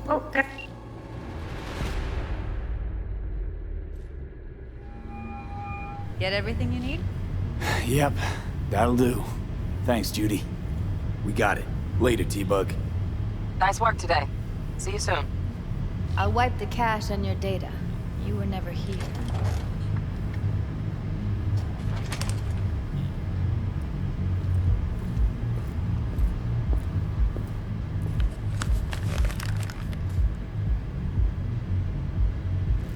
Okay. Get everything you need? Yep, that'll do. Thanks, Judy. We got it. Later, T-Bug. Nice work today. See you soon. I'll wipe the cache on your data. You were never here.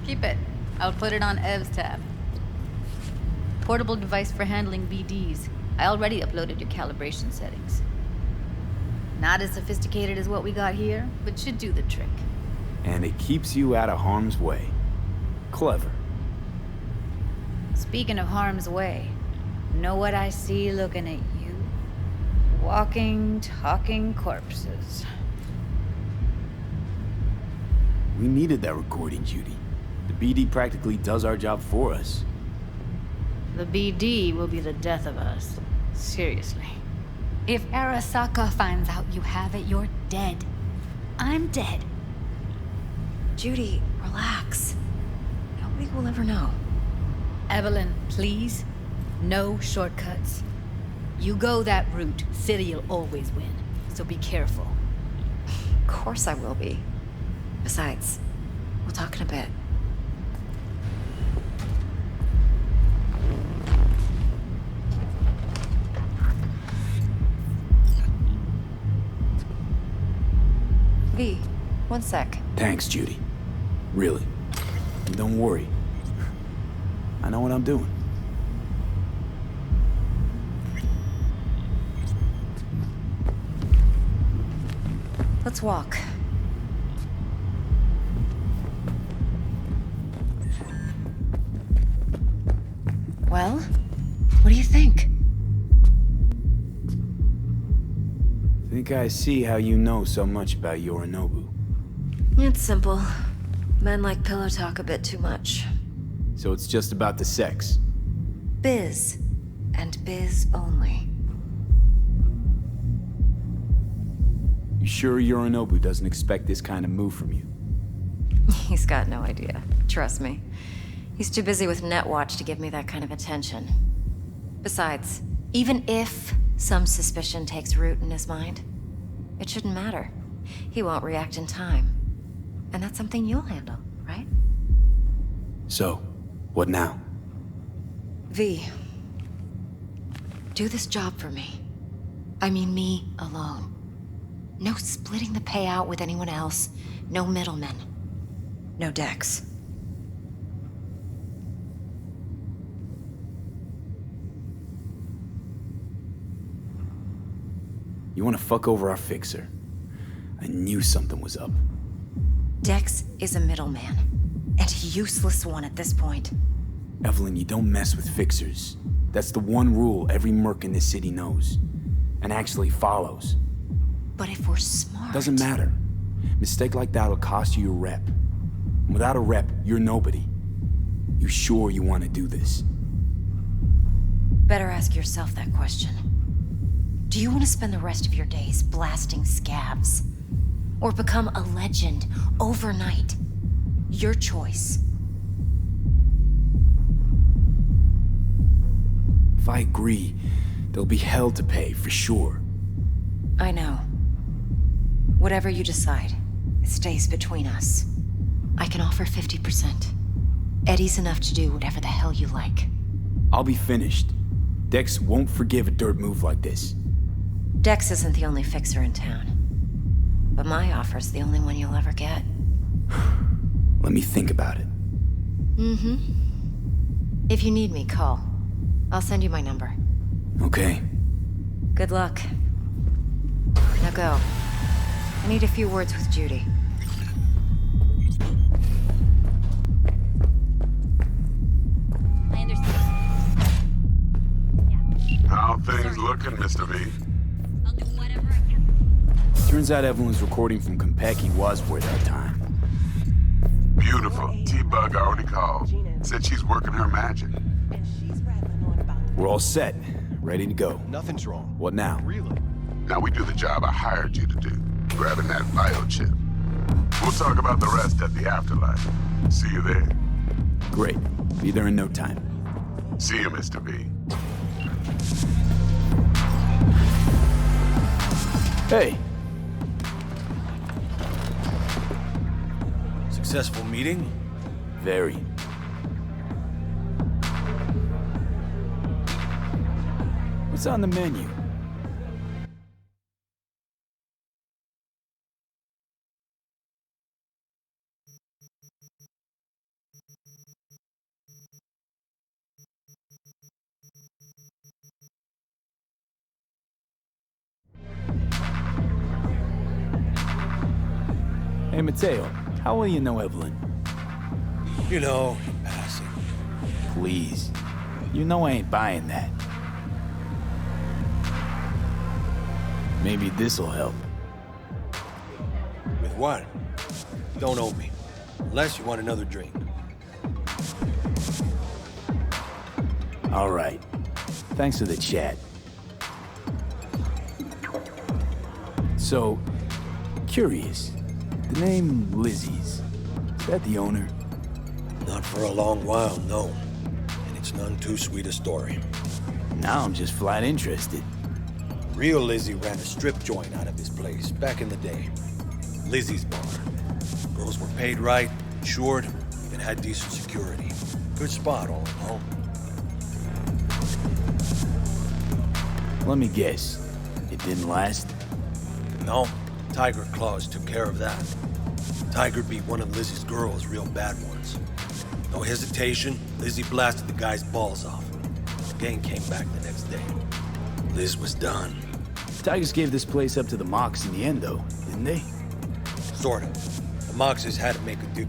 Keep it. I'll put it on Ev's tab. Portable device for handling BDs. I already uploaded your calibration settings. Not as sophisticated as what we got here, but should do the trick. And it keeps you out of harm's way. Clever. Speaking of harm's way, know what I see looking at you? Walking, talking corpses. We needed that recording, Judy. The BD practically does our job for us. The BD will be the death of us. Seriously. If Arasaka finds out you have it, you're dead. I'm dead. Judy, relax. Nobody will ever know. Evelyn, please. No shortcuts. You go that route, City'll always win. So be careful. Of course I will be. Besides, we'll talk in a bit. V, one sec. Thanks, Judy. Really. And don't worry. I know what I'm doing. Let's walk. Well, what do you think? Think I see how you know so much about Yorinobu. It's simple. Men like pillow talk a bit too much. So it's just about the sex. Biz. And biz only. You sure Yorinobu doesn't expect this kind of move from you? He's got no idea. Trust me. He's too busy with Netwatch to give me that kind of attention. Besides, even if some suspicion takes root in his mind, it shouldn't matter. He won't react in time. And that's something you'll handle, right? So, what now? V, do this job for me. I mean me alone. No splitting the payout with anyone else. No middlemen. No Dex. You want to fuck over our fixer? I knew something was up. Dex is a middleman. And a useless one at this point. Evelyn, you don't mess with fixers. That's the one rule every merc in this city knows. And actually follows. But if we're smart... Doesn't matter. Mistake like that'll cost you your rep. And without a rep, you're nobody. You sure you want to do this? Better ask yourself that question. Do you want to spend the rest of your days blasting scabs? Or become a legend overnight? Your choice. If I agree, there'll be hell to pay, for sure. I know. Whatever you decide, it stays between us. I can offer 50%. Eddie's enough to do whatever the hell you like. I'll be finished. Dex won't forgive a dirt move like this. Dex isn't the only fixer in town. But my offer's the only one you'll ever get. Let me think about it. Mm-hmm. If you need me, call. I'll send you my number. Okay. Good luck. Now go. I need a few words with Judy. I understand. Yeah. How things looking, Mr. V? I'll do whatever I can. Turns out Evelyn's recording from Compeki was worth our time. Beautiful. T-Bug already called. Said she's working her magic. We're all set. Ready to go. Nothing's wrong. What now? Really? Now we do the job I hired you to do. Grabbing that biochip. We'll talk about the rest at the afterlife. See you there. Great. Be there in no time. See you, Mr. B. Hey, Successful meeting? very. What's on the menu? Hey, Mateo, how well you know Evelyn? You know, in passing. Please. You know I ain't buying that. Maybe this'll help. With what? Don't owe me. Unless you want another drink. All right. Thanks for the chat. So, curious. The name Lizzie's. Is that the owner? Not for a long while, no. And it's none too sweet a story. Now I'm just flat interested. Real Lizzie ran a strip joint out of this place back in the day. Lizzie's bar. Girls were paid right, insured, and had decent security. Good spot, all in all. Let me guess. It didn't last? No, Tiger Claws took care of that. Tiger beat one of Lizzie's girls, real bad ones. No hesitation, Lizzie blasted the guy's balls off. The gang came back the next day. Liz was done. Tigers gave this place up to the Mox in the end, though, didn't they? Sort of. The Moxes had to make a do.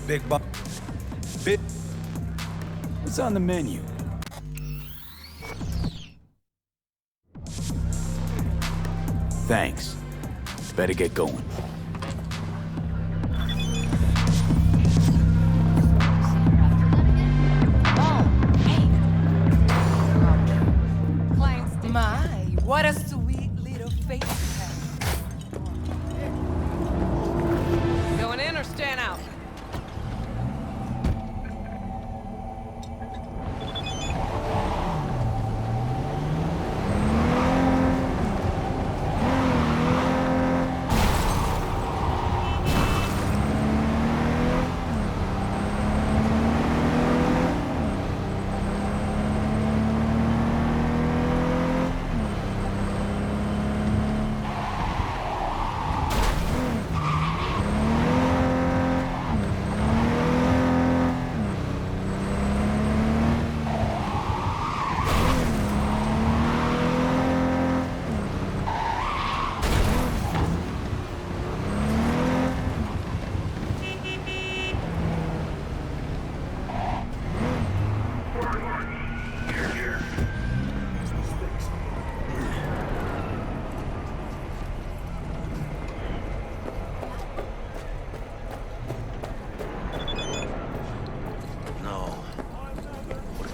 Big buck. Bit. What's on the menu? Thanks. Better get going. My, what a sweet little face you have. Going in or staying out?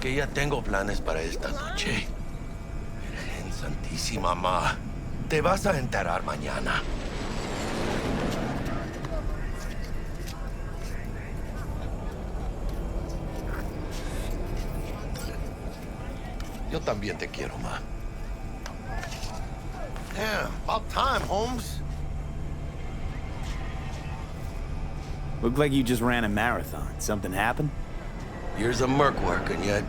Que ya tengo planes para esta noche. Virgen Santísima, ma. Te vas a enterar mañana. Yo también te quiero, ma. Yeah, about time, Holmes. Looked like you just ran a marathon. Something happened? Years of merc work, and yet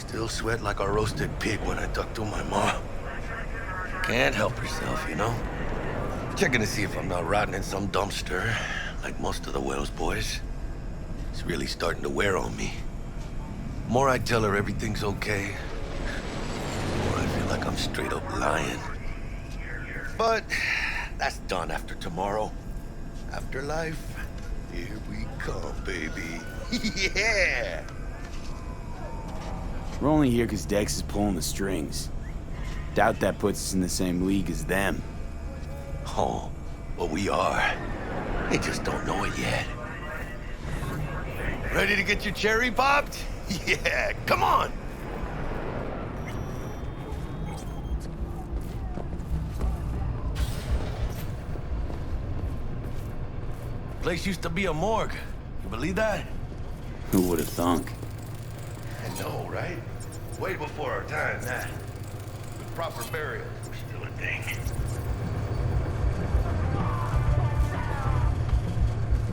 still sweat like a roasted pig when I talk to my ma. Can't help herself, you know? Checking to see if I'm not rotting in some dumpster, like most of the Wells boys. It's really starting to wear on me. The more I tell her everything's okay, the more I feel like I'm straight up lying. But that's done after tomorrow. Afterlife, here we come, baby. Yeah! We're only here because Dex is pulling the strings. Doubt that puts us in the same league as them. Oh, well, we are. They just don't know it yet. Ready to get your cherry popped? Yeah, come on! Place used to be a morgue. You believe that? Who would have thunk? I know, right? Way before our time, that. With proper burials were still a thing.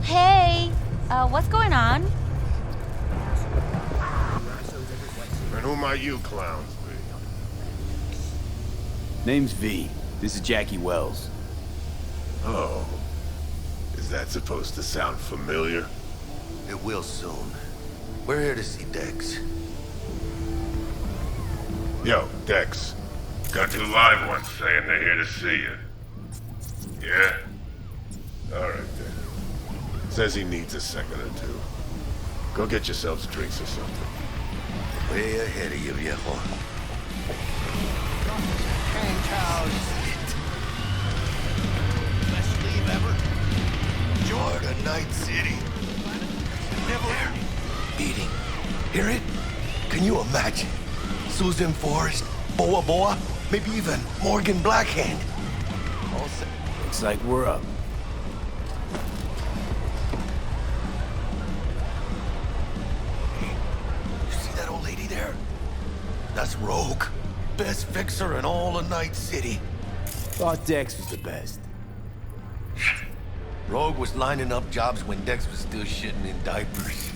Hey, what's going on? And who might you clowns be? Name's V. This is Jackie Wells. Oh. Is that supposed to sound familiar? It will soon. We're here to see Dex. Yo, Dex. Got two live ones saying they're here to see you. Yeah? Alright then. Says he needs a second or two. Go get yourselves drinks or something. Way ahead of you, viejo. Best leave ever. Jordan, Night City. Never there. Beating. Hear it? Can you imagine? Susan Forrest, Boa Boa, maybe even Morgan Blackhand. All set. Looks like we're up. You see that old lady there? That's Rogue. Best fixer in all of Night City. Thought Dex was the best. Rogue was lining up jobs when Dex was still shitting in diapers.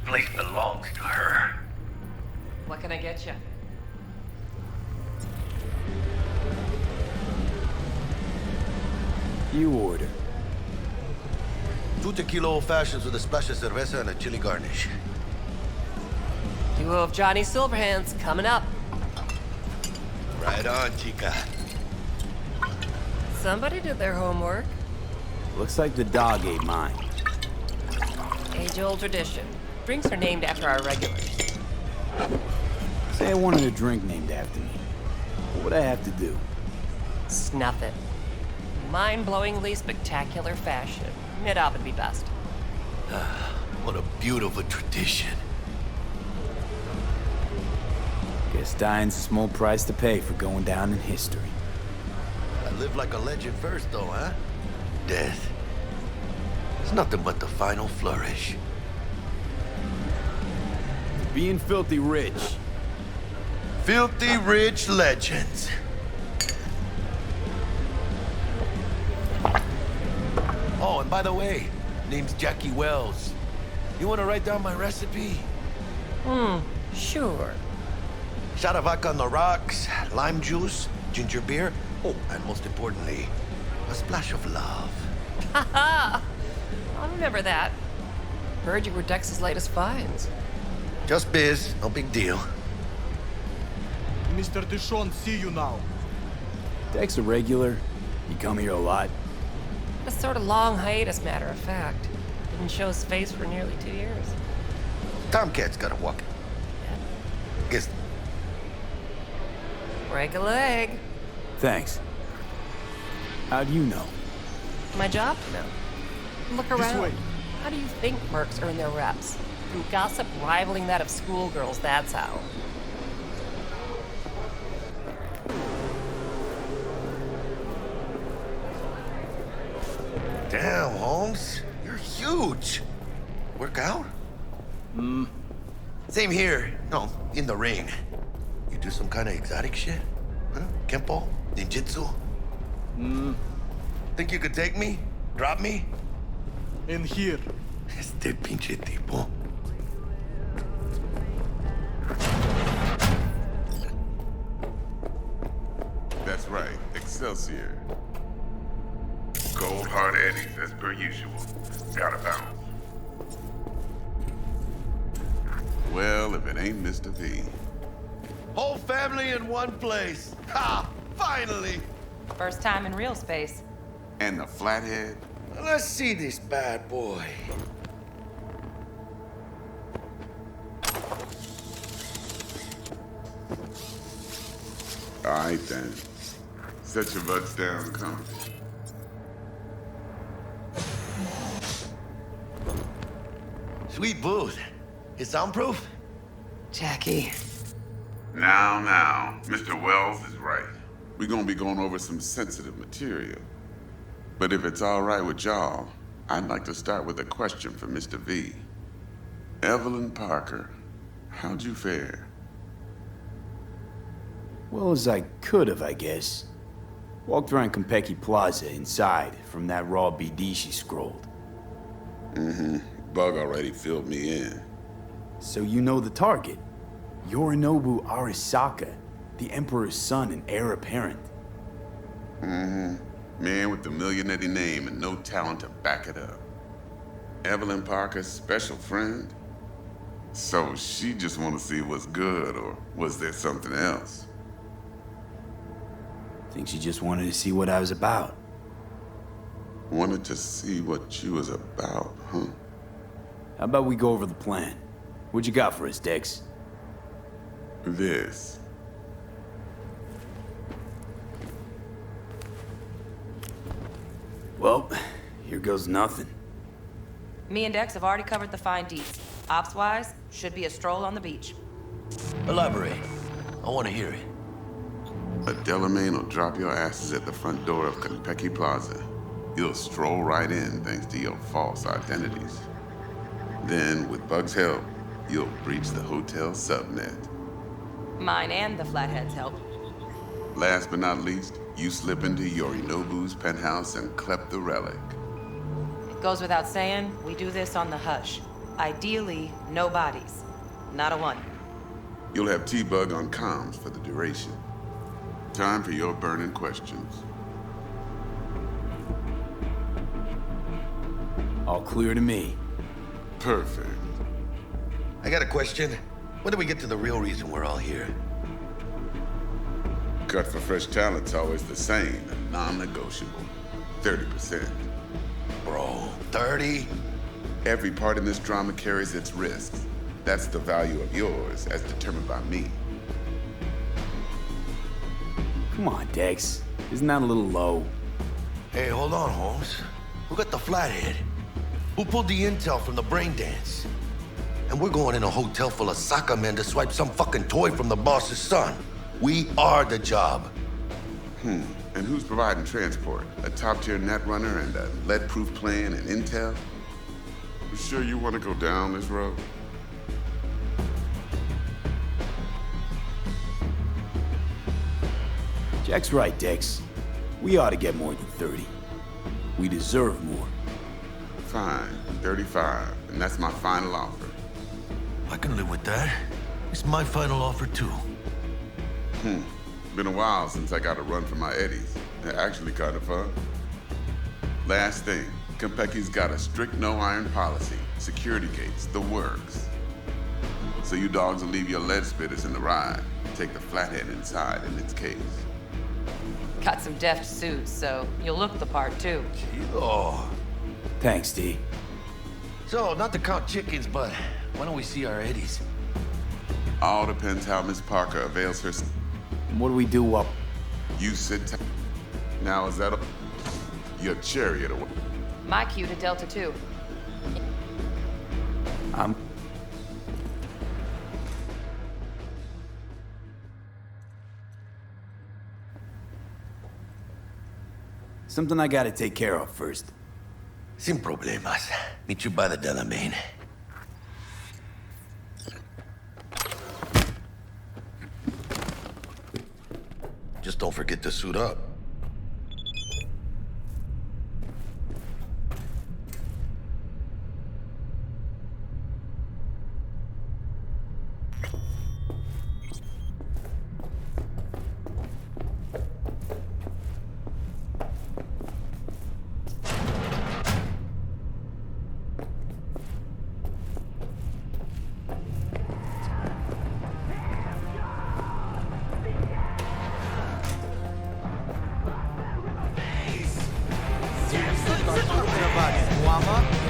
Place belongs to her. What can I get you? You order. 2 tequila old fashions with a splash of cerveza and a chili garnish. Duo of Johnny Silverhands coming up. Right on, chica. Somebody did their homework. Looks like the dog ate mine. Age-old tradition. Drinks are named after our regulars. Say I wanted a drink named after me. What would I have to do? Snuff it. Mind-blowingly spectacular fashion. Mid-op would be best. What a beautiful tradition. Guess dying's a small price to pay for going down in history. I live like a legend first, though, huh? Death. It's nothing but the final flourish. Being filthy rich. Filthy rich legends. Oh, and by the way, name's Jackie Wells. You want to write down my recipe? Sure. Shot of vodka on the rocks, lime juice, ginger beer. Oh, and most importantly, a splash of love. Haha! I'll remember that. Heard you were Dex's latest finds. Just biz, no big deal. Mr. Dishon, see you now. Dex a regular. You come here a lot. A sort of long hiatus, matter of fact. Didn't show his face for nearly 2 years. Tomcat's gotta walk. Guess. Break a leg. Thanks. How do you know? My job to know. Look around. way. How do you think mercs earn their reps? Through gossip rivaling that of schoolgirls, that's how. Damn, Holmes. You're huge. Work out? Same here. No, in the ring. You do some kind of exotic shit? Huh? Kempo? Ninjutsu? Think you could take me? Drop me? In here. Este pinche tipo. That's right, Excelsior. Cold hard eddies as per usual. Gotta bounce. Well, if it ain't Mr. V. Whole family in one place. Ha! Finally! First time in real space. And the flathead? Let's see this bad boy. All right then. Set your butts down and come. Sweet booth. It's soundproof? Jackie. Now, Mr. Wells is right. We're gonna be going over some sensitive material. But if it's all right with y'all, I'd like to start with a question for Mr. V. Evelyn Parker, how'd you fare? Well, as I could have, I guess. Walked around Konpeki Plaza inside from that raw BD she scrolled. Bug already filled me in. So you know the target. Yorinobu Arasaka, the Emperor's son and heir apparent. Man with the millionaire name and no talent to back it up. Evelyn Parker's special friend? So she just want to see what's good, or was there something else? Think she just wanted to see what I was about. Wanted to see what you was about, huh? How about we go over the plan? What you got for us, Dex? This. Well, here goes nothing. Me and Dex have already covered the fine deets. Ops-wise, should be a stroll on the beach. Elaborate. I want to hear it. A Delamain will drop your asses at the front door of Konpeki Plaza. You'll stroll right in thanks to your false identities. Then, with Bug's help, you'll breach the hotel subnet. Mine and the Flathead's help. Last but not least, you slip into Yorinobu's penthouse and clep the relic. It goes without saying, we do this on the hush. Ideally, no bodies. Not a one. You'll have T-Bug on comms for the duration. Time for your burning questions. All clear to me. Perfect. I got a question. When do we get to the real reason we're all here? Cut for fresh talent's always the same and non-negotiable. 30%. Bro, 30? Every part in this drama carries its risks. That's the value of yours, as determined by me. Come on, Dex. Isn't that a little low? Hey, hold on, Holmes. Who got the flathead? Who pulled the intel from the brain dance? And we're going in a hotel full of soccer men to swipe some fucking toy from the boss's son. We are the job. And who's providing transport? A top-tier netrunner and a lead-proof plan and intel? You sure you want to go down this road? Jack's right, Dex. We ought to get more than 30. We deserve more. Fine, 35, and that's my final offer. I can live with that. It's my final offer, too. Been a while since I got a run for my eddies. They're actually kind of fun. Last thing, Konpeki's got a strict no-iron policy. Security gates, the works. So you dogs will leave your lead spitters in the ride. Take the flathead inside in its case. Got some deft suits, so you'll look the part, too. Oh. Thanks, D. So, not to count chickens, but why don't we see our eddies? All depends how Miss Parker avails her... What do we do up? You sit tight. Now is that your chariot or what? My cue to Delta 2. Something I gotta take care of first. Sin problemas. Meet you by the Delamain. Just don't forget to suit up. Trabalho,